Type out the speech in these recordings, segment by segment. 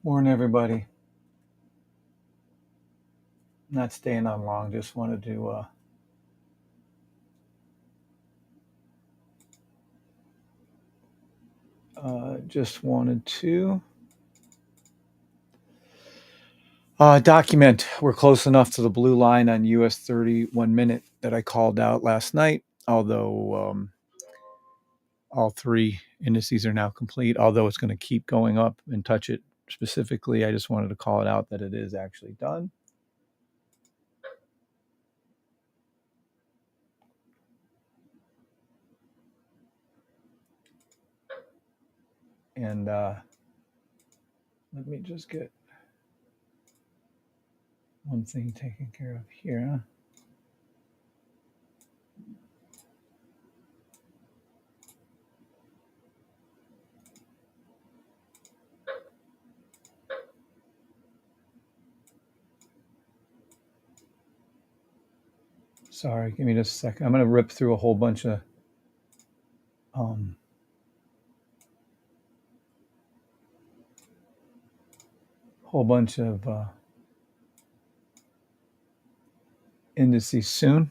Morning, everybody. Not staying on long. Just wanted to document. We're close enough to the blue line on US 31 minute that I called out last night. Although all three indices are now complete. Although it's going to keep going up and touch it specifically, I just wanted to call it out that it is actually done. And let me just get one thing taken care of here. Sorry, give me just a second. I'm going to rip through a whole bunch of indices soon,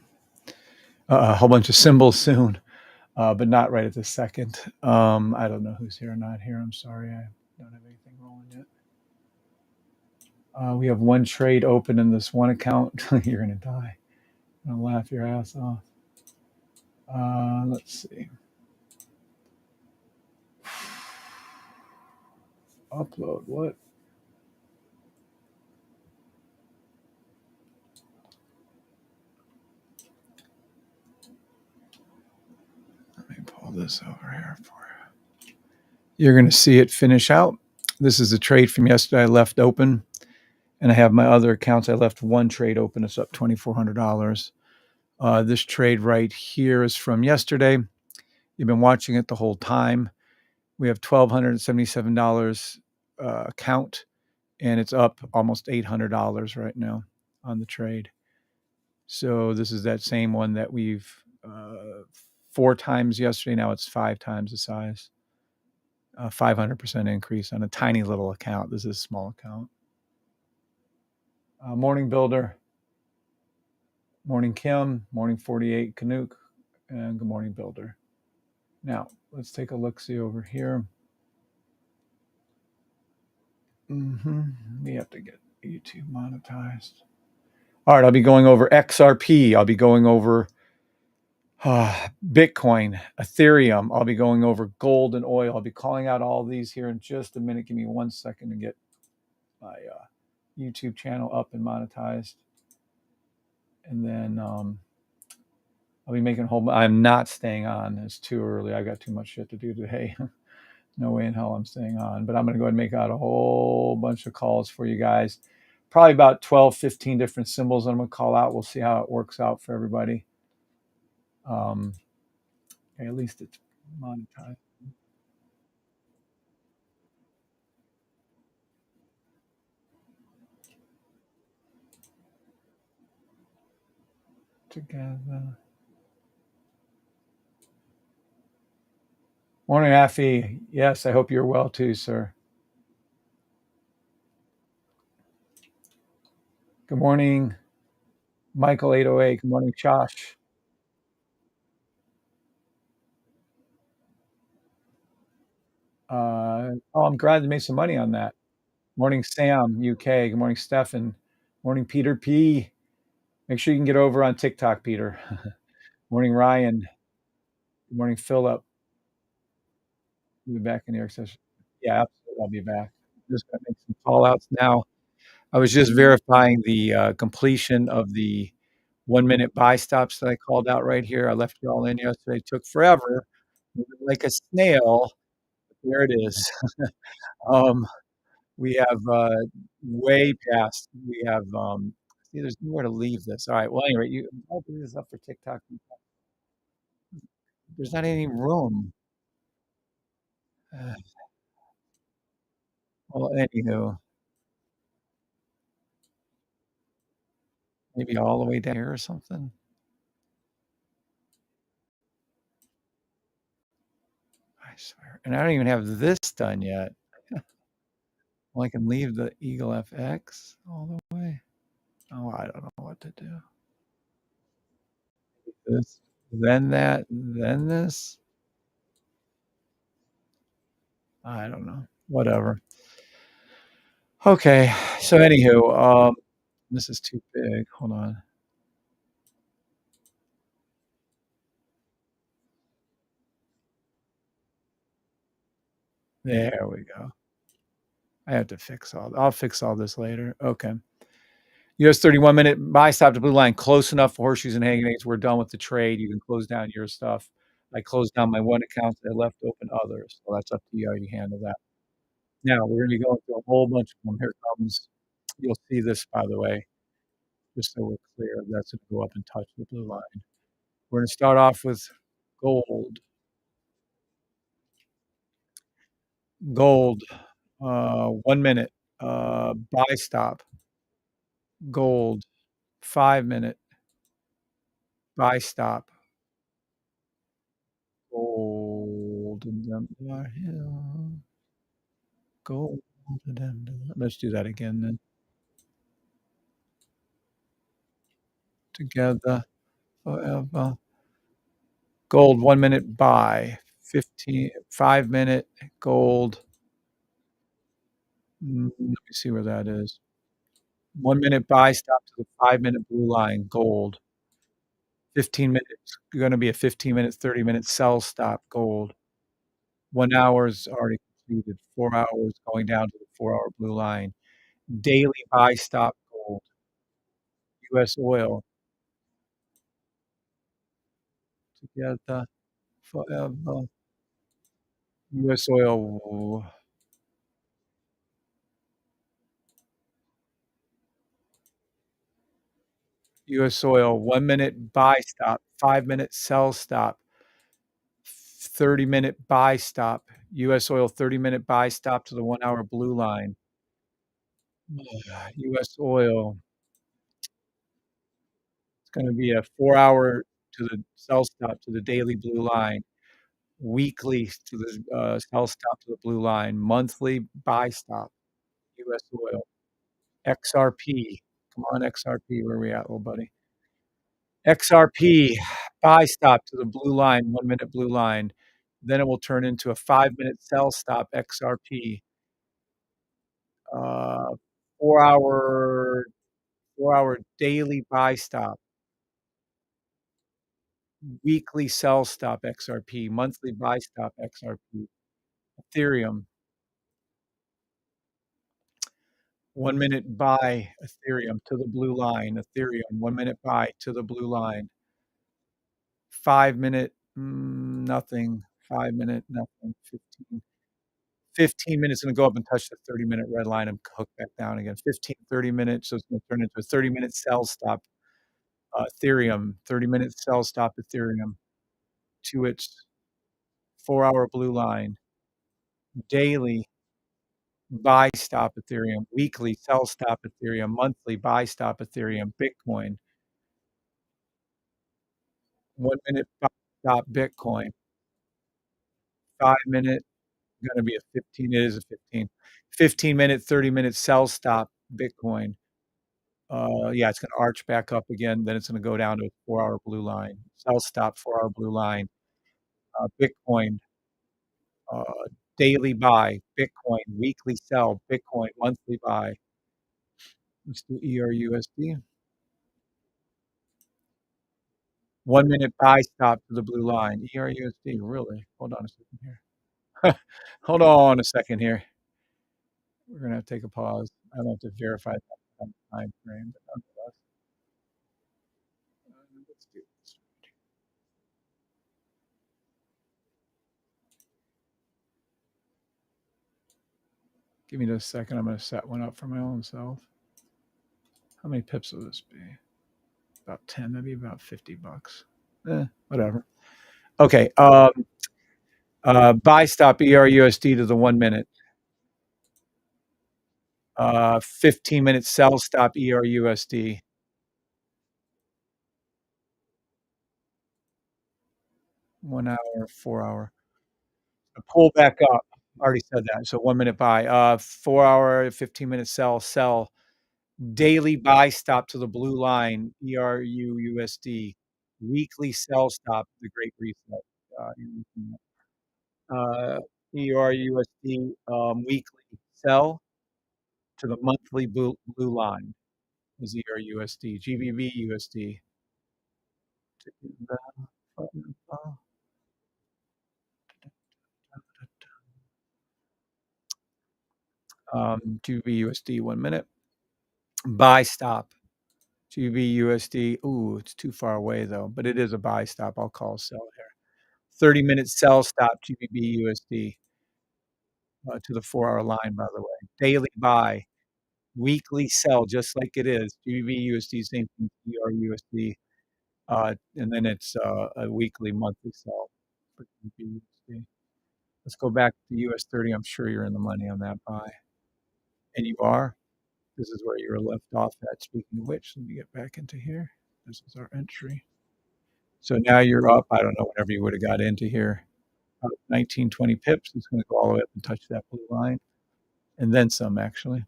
a whole bunch of symbols soon, but not right at this second. I don't know who's here or not here. I'm sorry, I don't have anything rolling yet. We have one trade open in this one account. You're gonna die. I'm gonna laugh your ass off. Let's see. Upload what? Let me pull this over here for you. You're gonna see it finish out. This is a trade from yesterday. I left open, and I have my other accounts. I left one trade open. It's up $2,400. This trade right here is from yesterday. You've been watching it the whole time. We have $1,277 account, and it's up almost $800 right now on the trade. So this is that same one that we've 4 times yesterday. Now it's 5 times the size. 500% increase on a tiny little account. This is a small account. Morning Builder. Morning Kim. Morning 48 Canuck. And good morning Builder. Now, let's take a look-see over here. We have to get YouTube monetized. All right, I'll be going over XRP. I'll be going over Bitcoin, Ethereum. I'll be going over gold and oil. I'll be calling out all these here in just a minute. Give me 1 second to get my YouTube channel up and monetized. And then I'll be making a whole... I'm not staying on. It's too early. I got too much shit to do today. No way in hell I'm staying on. But I'm going to go ahead and make out a whole bunch of calls for you guys. Probably about 12, 15 different symbols I'm going to call out. We'll see how it works out for everybody. Okay, at least it's monetized. Together. Morning, Affy. Yes, I hope you're well too, sir. Good morning, Michael 808. Good morning, Josh. I'm glad to make some money on that. Morning, Sam, UK. Good morning, Stefan. Morning, Peter P. Make sure you can get over on TikTok, Peter. Morning, Ryan. Good morning, Philip. We'll be back in the York session. Yeah, absolutely. I'll be back. Just gonna make some call outs now. I was just verifying the completion of the 1-minute buy stops that I called out right here. I left you all in yesterday. It took forever, moving like a snail. There it is. Um, we have way past. We have see, there's nowhere to leave this. All right. Well, anyway, I'll do this up for TikTok. There's not any room. Uh, well, anywho, maybe all the way down here or something. I swear. And I don't even have this done yet. Well, I can leave the Eagle FX all the way. Oh, I don't know what to do. This, then that, then this. I don't know. Whatever. Okay. So anywho, this is too big. Hold on. There we go. I have to fix I'll fix all this later. Okay. US 31 minute buy stop to blue line close enough for horseshoes and hanging eggs. We're done with the trade. You can close down your stuff. I closed down my one account. I left open others. So that's up to you how you handle that. Now we're gonna be going through a whole bunch of them. Here comes. You'll see this, by the way, just so we're clear. That's gonna go up and touch the blue line. We're gonna start off with gold. Gold, 1 minute, buy stop. Gold, 5 minute buy stop. Gold, hill. Gold, let's do that again then. Together forever. Gold, 1 minute buy, 5 minute gold. Let me see where that is. 1 minute buy stop to the 5 minute blue line, gold. 15 minutes, gonna be a 15 minute, 30 minute sell stop, gold. 1 hour is already completed, 4 hours going down to the 4-hour blue line. Daily buy stop, gold. US oil, together forever. US oil, US oil, 1 minute buy stop, 5 minute sell stop, 30-minute buy stop. US oil, 30-minute buy stop to the 1-hour blue line. US oil, it's gonna be a 4-hour to the sell stop to the daily blue line. Weekly to the, sell stop to the blue line. Monthly buy stop, US oil. XRP. Come on, XRP, where are we at, little buddy? XRP, buy stop to the blue line, 1 minute blue line. Then it will turn into a 5 minute sell stop, XRP. Uh, 4-hour 4-hour daily buy stop. Weekly sell stop, XRP. Monthly buy stop, XRP. Ethereum, 1 minute buy Ethereum to the blue line. Ethereum, 1 minute buy to the blue line. 5 minute, nothing. 5 minute, nothing. 15 minutes gonna go up and touch the 30-minute red line and hook back down again. 15, 30 minutes, so it's gonna turn into a 30-minute sell stop. Ethereum, 30-minute sell stop Ethereum to its 4-hour blue line. Daily buy stop Ethereum. Weekly sell stop Ethereum. Monthly buy stop Ethereum. Bitcoin, 1 minute buy stop Bitcoin. 5 minute, gonna be a 15, it is a 15. 15-minute, 30-minute sell stop Bitcoin. Yeah, it's gonna arch back up again, then it's gonna go down to a 4-hour blue line. Sell stop, 4-hour blue line. Bitcoin, uh, daily buy, Bitcoin, weekly sell, Bitcoin, monthly buy. Let's do ERUSD. 1 minute buy stop to the blue line. ERUSD, really? Hold on a second here. Hold on a second here. We're gonna have to take a pause. I don't have to verify that time frame, but nonetheless. Let's do this. Give me just a second. I'm gonna set one up for my own self. How many pips will this be? About 10, maybe about $50. Whatever. Okay. Buy stop ERUSD to the 1 minute. 15-minute sell stop ERUSD. 1 hour, 4-hour. Pull back up. Already said that. So 1 minute buy, 4 hour, 15-minute sell, sell. Daily buy stop to the blue line, ERU-USD. Weekly sell stop, the great reset. You're looking at, ERU-USD, weekly sell to the monthly blue line is ERU-USD. GBP-USD. GBP-USD, 1 minute. Buy stop. GBP-USD. Ooh, it's too far away though, but it is a buy stop. I'll call sell here. 30-minute sell stop, GBP-USD, to the 4-hour line, by the way. Daily buy, weekly sell, just like it is. GBP-USD, same thing, ERU-USD, and then it's a weekly, monthly sell for GBP-USD. Let's go back to US 30. I'm sure you're in the money on that buy, and you are. This is where you were left off at. Speaking of which, let me get back into here. This is our entry. So now you're up, I don't know, whenever you would have got into here, 19, 20 pips. It's gonna go all the way up and touch that blue line, and then some, actually.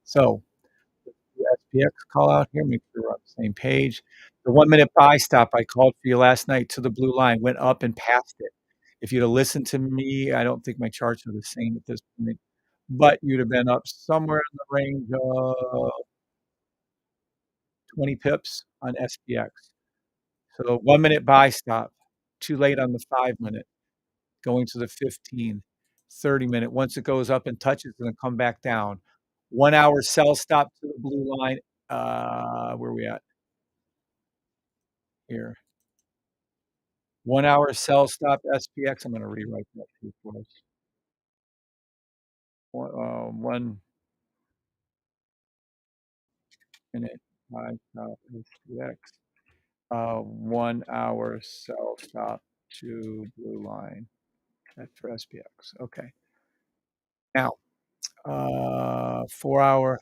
So, the SPX call out here, make sure we're on the same page. The 1-minute buy stop I called for you last night to the blue line, went up and passed it. If you'd have listened to me, I don't think my charts are the same at this point, but you'd have been up somewhere in the range of 20 pips on SPX. So 1-minute buy stop, too late on the 5-minute, going to the 15, 30-minute. Once it goes up and touches, it's gonna come back down. 1-hour sell stop to the blue line. Where are we at? Here. 1-hour sell stop SPX. I'm gonna rewrite that for us. 1 minute buy stop SPX. 1-hour sell stop to blue line. That's for SPX. Okay. Now, 4-hour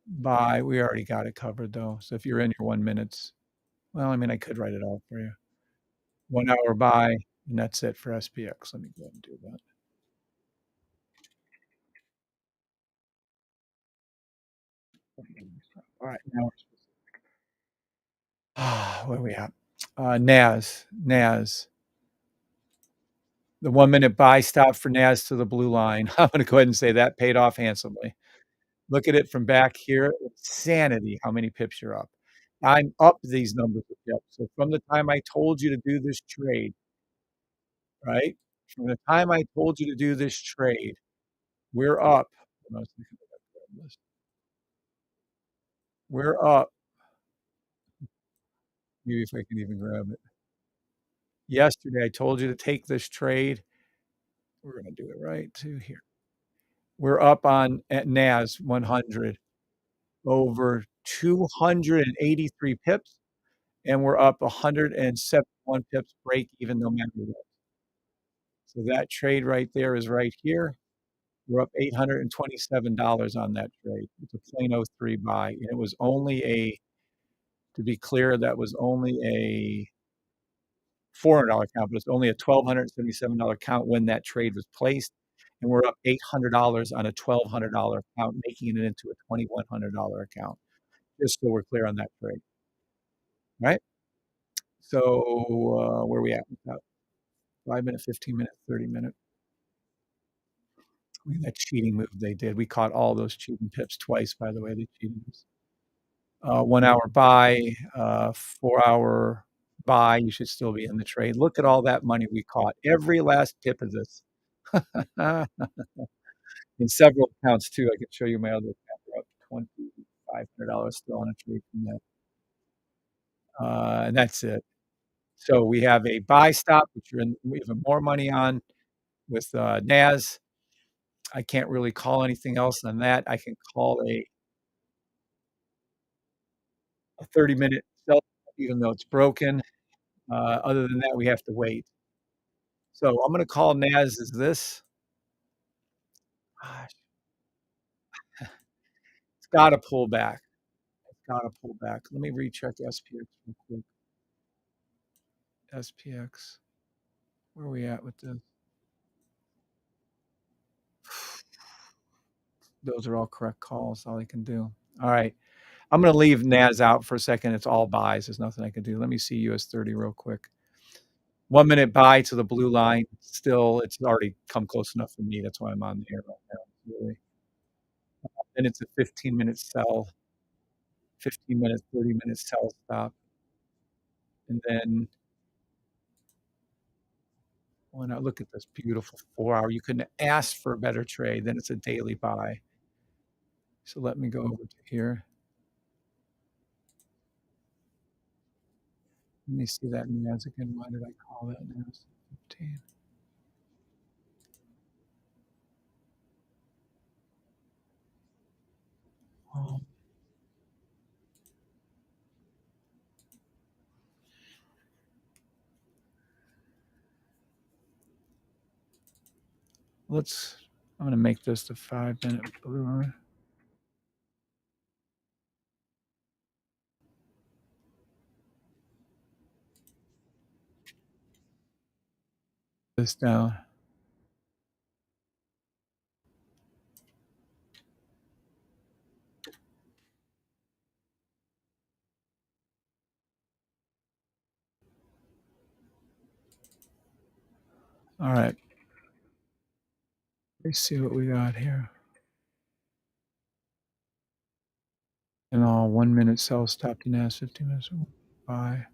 buy. We already got it covered though. So if you're in your 1 minutes, well, I mean, I could write it out for you. 1-hour buy, and that's it for SPX. Let me go ahead and do that. All right, now where are we at? NAS. The 1-minute buy stop for NAS to the blue line. I'm gonna go ahead and say that paid off handsomely. Look at it from back here. Insanity how many pips you're up. I'm up these numbers of pips. So from the time I told you to do this trade, right? From the time I told you to do this trade, we're up. We're up. Maybe if I can even grab it. Yesterday, I told you to take this trade. We're gonna do it right to here. We're up on at NAS 100 over 283 pips, and we're up 171 pips break even no matter what. So that trade right there is right here. We're up $827 on that trade. It's a plain '03 buy, and it was only a, to be clear, that was only a $400 count, but it's only a $1,277 count when that trade was placed, and we're up $800 on a $1,200 account, making it into a $2,100 account, just so we're clear on that trade, right? So, where are we at with that? 5-minute, 15-minute, 30-minute. Look at that cheating move they did. We caught all those cheating pips twice, by the way, they cheated us. 1-hour buy, 4-hour buy, you should still be in the trade. Look at all that money we caught. Every last pip of this. In several accounts too. I can show you my other account. We're up $2,500 still on a trade from that. And that's it. So we have a buy stop, which you're in even more money on with NAS. I can't really call anything else than that. I can call a 30-minute sell, even though it's broken. Other than that, we have to wait. So I'm going to call NAS as this. Gosh, it's got to pull back. It's got to pull back. Let me recheck SPX real quick. SPX. Where are we at with this? Those are all correct calls, all I can do. Alright. I'm gonna leave NAS out for a second, it's all buys, there's nothing I can do. Let me see US 30 real quick. 1-minute buy to the blue line, still, it's already come close enough for me, that's why I'm on there right now, really. Then it's a 15-minute sell, 15 minutes, 30-minute sell stop, and then when I look at this beautiful 4-hour, you couldn't ask for a better trade, then it's a daily buy. So let me go over to here. Let me see that NAS again. Why did I call that NAS 15? Um, let's I'm gonna make this the 5-minute blue line. This down. Alright. Let's see what we got here. And all 1-minute sell stop to NAS 15 minutes buy.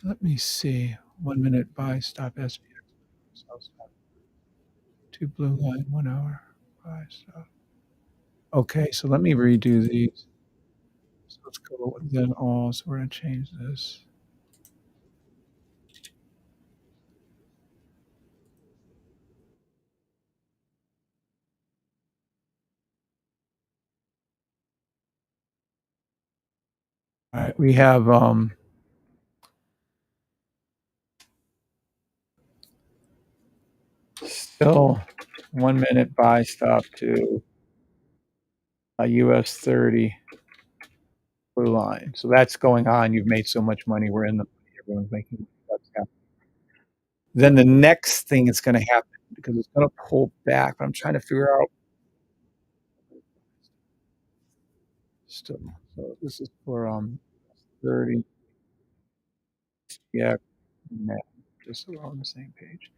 Let me see. 1-minute buy stop SPX sell stop. 2 blue line, 1 hour buy stop. Okay, so let me redo these. So let's go then all. So we're gonna change this. Alright, we have still 1-minute buy stop to a US 30 blue line. So that's going on. You've made so much money. We're in the money. Everyone's making money. That's happening. Then the next thing that's gonna happen, because it's gonna pull back, but I'm trying to figure out still. So this is for 30. Yeah, no, just so we're on the same page.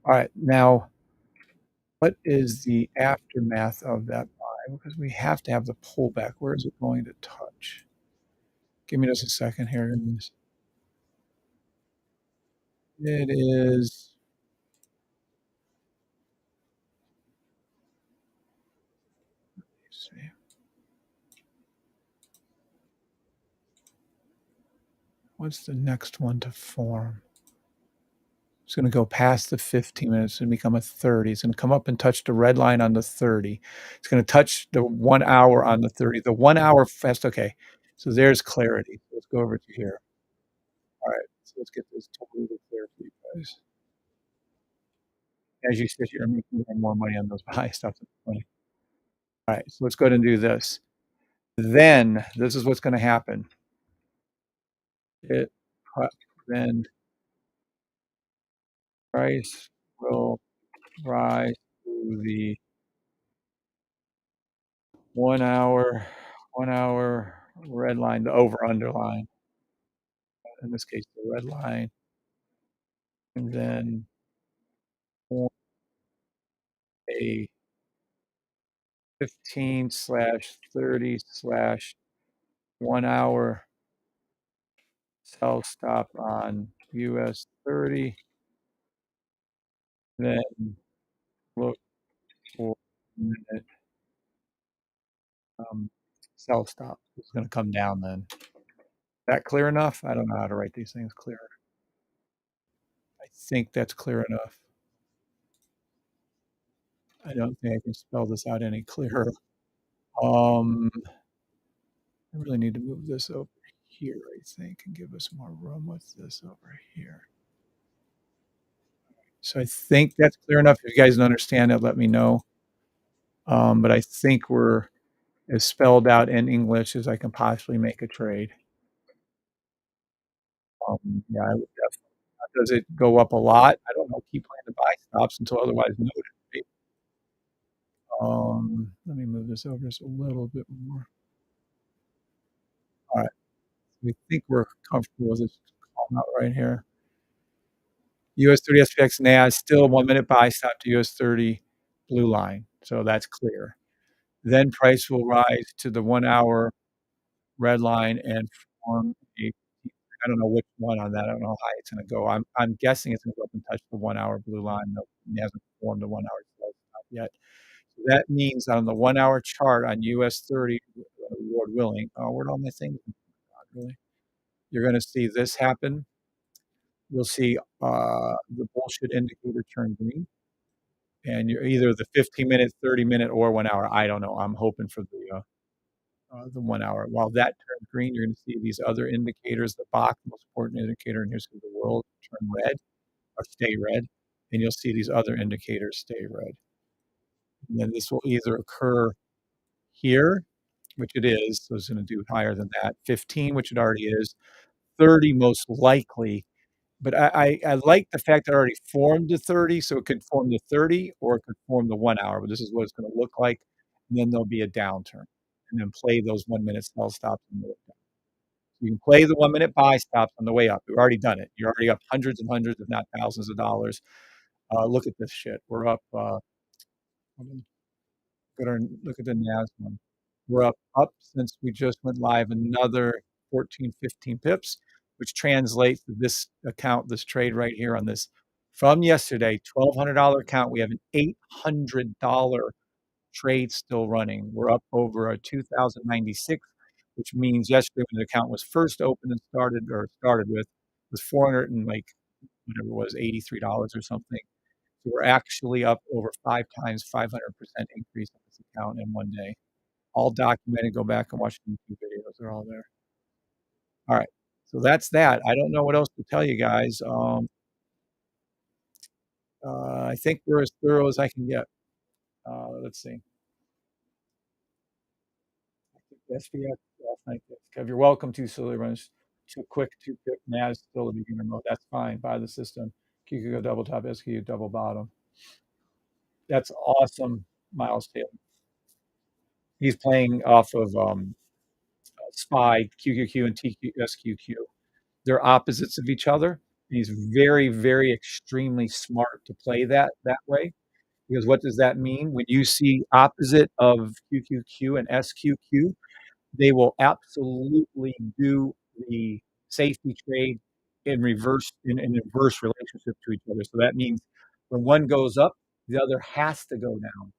All right, now what is the aftermath of that buy? Because we have to have the pullback. Where is it going to touch? Give me just a second here. It is let's see. What's the next one to form? It's gonna go past the 15 minutes and become a 30. It's gonna come up and touch the red line on the 30. It's gonna touch the 1 hour on the 30. The 1 hour fast okay. So there's clarity. Let's go over to here. Alright, so let's get this totally clear for you guys. As you sit here, making more and more money on those buy stuff. That's funny. Alright, so let's go ahead and do this. Then, this is what's gonna happen. It then price will rise to the 1 hour 1 hour red line, the over underline. In this case, the red line, and then form a 15/30/1 hour sell stop on US 30, then look for minute sell stop. It's gonna come down then. That clear enough? I don't know how to write these things clearer. I think that's clear enough. I don't think I can spell this out any clearer. Um, I really need to move this over here, I think, and give us more room with this over here. So I think that's clear enough. If you guys don't understand it, let me know. But I think we're as spelled out in English as I can possibly make a trade. Yeah, I would definitely. Does it go up a lot? I don't know. Keep playing the buy stops until otherwise noted. Let me move this over just a little bit more. All right. We think we're comfortable with this call out right here. US 30 SPX NAS still 1-minute buy stop to US 30 blue line. So that's clear. Then price will rise to the 1-hour red line and form a I don't know which one on that. I don't know how high it's gonna go. I'm guessing it's gonna go up and touch the 1-hour blue line. No, it hasn't formed the 1-hour stop yet. So that means on the 1-hour chart on US 30, Lord willing, where'd all my things God, really? You're gonna see this happen. You'll see, the bullshit indicator turn green, and you're either the 15-minute, 30-minute, or 1 hour. I don't know. I'm hoping for the 1 hour. While that turns green, you're gonna see these other indicators, the box, most important indicator in history of the world, turn red or stay red, and you'll see these other indicators stay red. And then this will either occur here, which it is, so it's gonna do higher than that, 15, which it already is, 30 most likely, but I like the fact that it already formed the 30, so it could form the 30 or it could form the 1 hour, but this is what it's gonna look like, and then there'll be a downturn, and then play those 1-minute sell stops on the way down. You can play the 1-minute buy stops on the way up. We've already done it. You're already up hundreds and hundreds, if not thousands of dollars. Look at this shit. We're up, look at the NAS one. We're up since we just went live another 14, 15 pips, which translates to this account, this trade right here on this from yesterday, $1,200 account. We have an $800 trade still running. We're up over a 2,096, which means yesterday when the account was first opened and started with was 400 and like whatever it was, $83 or something. So we're actually up over 5 times, 500% increase on this account in one day. All documented. Go back and watch the YouTube videos. They're all there. All right. So that's that. I don't know what else to tell you guys. I think we're as thorough as I can get. Let's see. SPX last night. Kev, you're welcome to Silly Runs. Too quick, too quick. NAS still a beginner mode. That's fine. Buy the system. QQ go double top, SQ double bottom. That's awesome, Miles Taylor. He's playing off of SPY, QQQ, and TQSQQ. They're opposites of each other. He's very, very extremely smart to play that way. Because what does that mean? When you see opposite of QQQ and SQQ, they will absolutely do the safety trade in inverse relationship to each other. So that means when one goes up, the other has to go down.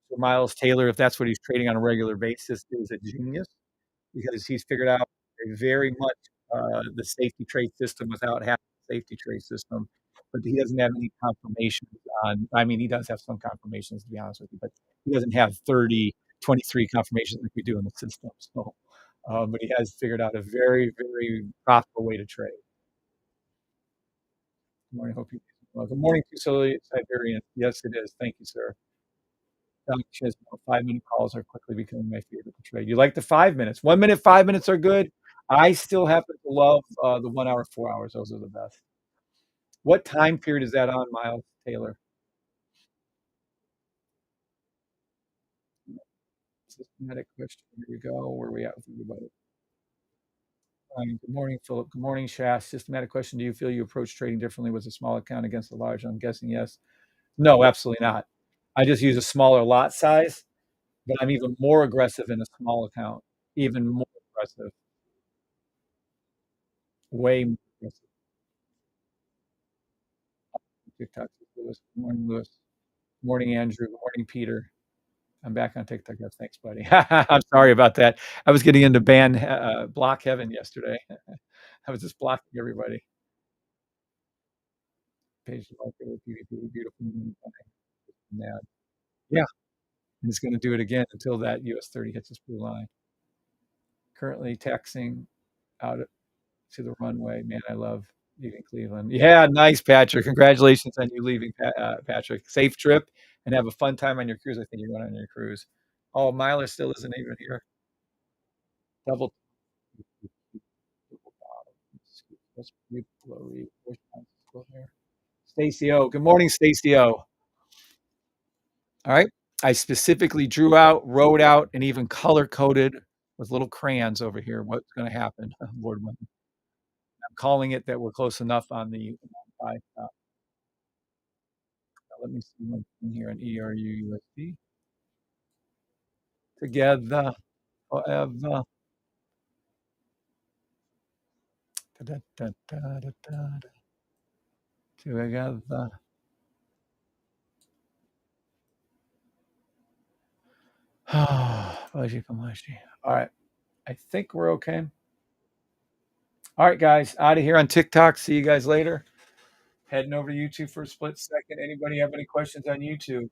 So Miles Taylor, if that's what he's trading on a regular basis, is a genius because he's figured out very much the safety trade system without having a safety trade system. But he doesn't have any confirmations on, I mean, he does have some confirmations, to be honest with you, but he doesn't have 30, 23 confirmations like we do in the system. So, but he has figured out a very, very profitable way to trade. Good morning. Hope you well. Good morning, Siberian. Yes, it is. Thank you, sir. 5-minute calls are quickly becoming my favorite to trade. You like the 5 minutes. 1 minute, 5 minutes are good. I still happen to love the 1 hour, 4 hours. Those are the best. What time period is that on, Miles Taylor? Systematic question. Here we go. Where are we at with everybody? Good morning, Philip. Good morning, Shas. Systematic question. Do you feel you approach trading differently with a small account against a large? I'm guessing yes. No, absolutely not. I just use a smaller lot size, but I'm even more aggressive in a small account. Even more aggressive. Way more aggressive. TikTok. Lewis. Good morning, Lewis. Good morning, Andrew. Good morning, Peter. I'm back on TikTok. Yes, thanks, buddy. I'm sorry about that. I was getting into block heaven yesterday. I was just blocking everybody. Page market, PVP, beautiful. Yeah, yeah. And it's going to do it again until that US 30 hits this blue line. Currently taxing out to the runway. Man, I love leaving Cleveland. Yeah, nice, Patrick. Congratulations on you leaving, Patrick. Safe trip and have a fun time on your cruise. I think you're going on your cruise. Oh, Myler still isn't even here. Double. Stacy O. Good morning, Stacy O. All right. I specifically drew out, wrote out, and even color coded with little crayons over here what's gonna happen, Lord willing. I'm calling it that we're close enough on the buy stop. Let me see one thing here in ERUUSD. Together forever. Da, da, da, da, da, da, da. Together. Fudgy Kamashi. All right. I think we're okay. All right, guys. Out of here on TikTok. See you guys later. Heading over to YouTube for a split second. Anybody have any questions on YouTube?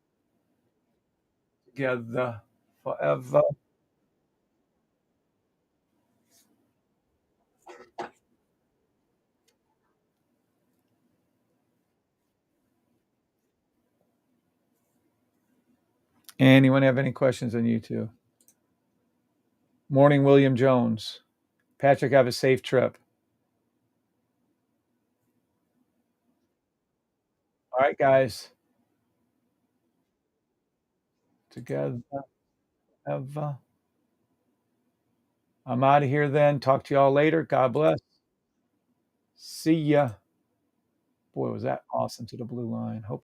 Together forever. Anyone have any questions on YouTube? Morning, William Jones. Patrick, have a safe trip. All right, guys. Together forever. I'm out of here then. Talk to y'all later. God bless. See ya. Boy, was that awesome to the blue line. Hope